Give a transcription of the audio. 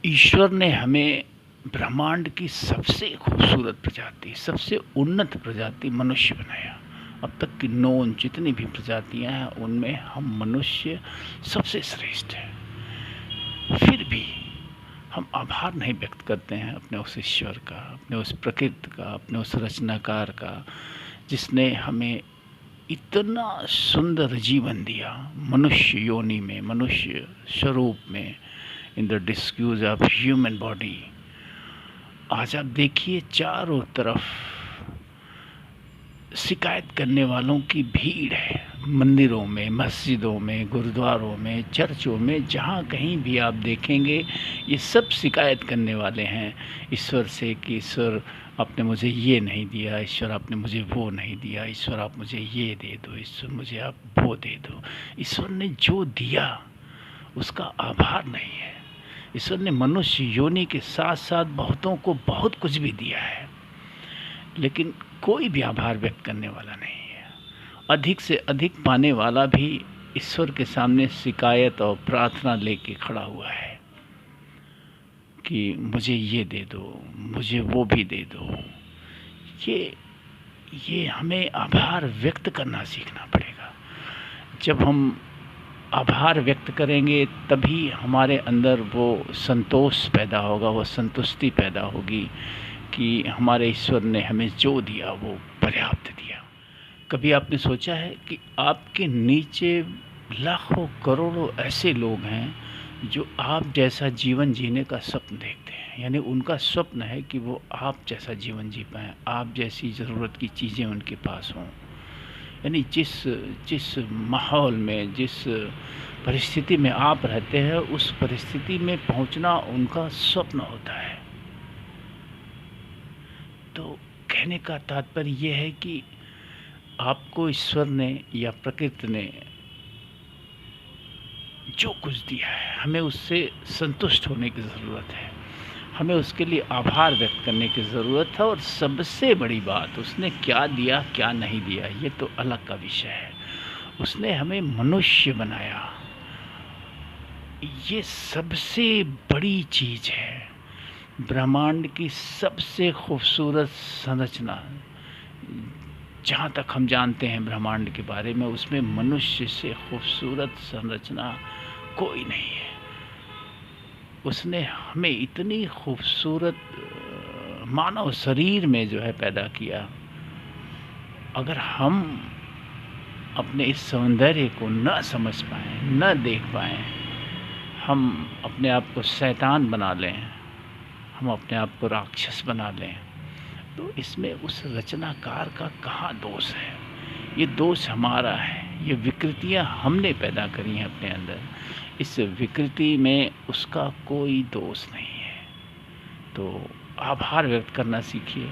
ईश्वर ने हमें ब्रह्मांड की सबसे खूबसूरत प्रजाति, सबसे उन्नत प्रजाति मनुष्य बनाया। अब तक की नोन जितनी भी प्रजातियां हैं उनमें हम मनुष्य सबसे श्रेष्ठ हैं। फिर भी हम आभार नहीं व्यक्त करते हैं अपने उस ईश्वर का, अपने उस प्रकृति का, अपने उस रचनाकार का, जिसने हमें इतना सुंदर जीवन दिया मनुष्य योनि में, मनुष्य स्वरूप में, in the disguise of human body. आज आप देखिए चारों तरफ शिकायत करने वालों की भीड़ है। मंदिरों में, मस्जिदों में, गुरुद्वारों में, चर्चों में, जहाँ कहीं भी आप देखेंगे ये सब शिकायत करने वाले हैं ईश्वर से कि ईश्वर आपने मुझे ये नहीं दिया, ईश्वर आपने मुझे वो नहीं दिया, ईश्वर आप मुझे ये दे दो, ईश्वर मुझे आप वो दे दो। ईश्वर ने जो दिया उसका आभार नहीं है। ईश्वर ने मनुष्य योनि के साथ साथ बहुतों को बहुत कुछ भी दिया है, लेकिन कोई भी आभार व्यक्त करने वाला नहीं है। अधिक से अधिक पाने वाला भी ईश्वर के सामने शिकायत और प्रार्थना लेके खड़ा हुआ है कि मुझे ये दे दो, मुझे वो भी दे दो। ये हमें आभार व्यक्त करना सीखना पड़ेगा। जब हम आभार व्यक्त करेंगे तभी हमारे अंदर वो संतोष पैदा होगा, वो संतुष्टि पैदा होगी कि हमारे ईश्वर ने हमें जो दिया वो पर्याप्त दिया। कभी आपने सोचा है कि आपके नीचे लाखों करोड़ों ऐसे लोग हैं जो आप जैसा जीवन जीने का स्वप्न देखते हैं, यानी उनका स्वप्न है कि वो आप जैसा जीवन जी पाएँ, आप जैसी ज़रूरत की चीज़ें उनके पास हों। यानी जिस माहौल में, जिस परिस्थिति में आप रहते हैं उस परिस्थिति में पहुंचना उनका स्वप्न होता है। तो कहने का तात्पर्य यह है कि आपको ईश्वर ने या प्रकृति ने जो कुछ दिया है हमें उससे संतुष्ट होने की ज़रूरत है, हमें उसके लिए आभार व्यक्त करने की ज़रूरत है। और सबसे बड़ी बात, उसने क्या दिया क्या नहीं दिया ये तो अलग का विषय है। उसने हमें मनुष्य बनाया, ये सबसे बड़ी चीज़ है। ब्रह्मांड की सबसे खूबसूरत संरचना, जहाँ तक हम जानते हैं ब्रह्मांड के बारे में, उसमें मनुष्य से खूबसूरत संरचना कोई नहीं है। उसने हमें इतनी खूबसूरत मानव शरीर में जो है पैदा किया। अगर हम अपने इस सौंदर्य को न समझ पाएँ, न देख पाएँ, हम अपने आप को शैतान बना लें, हम अपने आप को राक्षस बना लें, तो इसमें उस रचनाकार का कहाँ दोष है? ये दोष हमारा है, ये विकृतियाँ हमने पैदा करी हैं अपने अंदर। इस विकृति में उसका कोई दोष नहीं है। तो आभार व्यक्त करना सीखिए।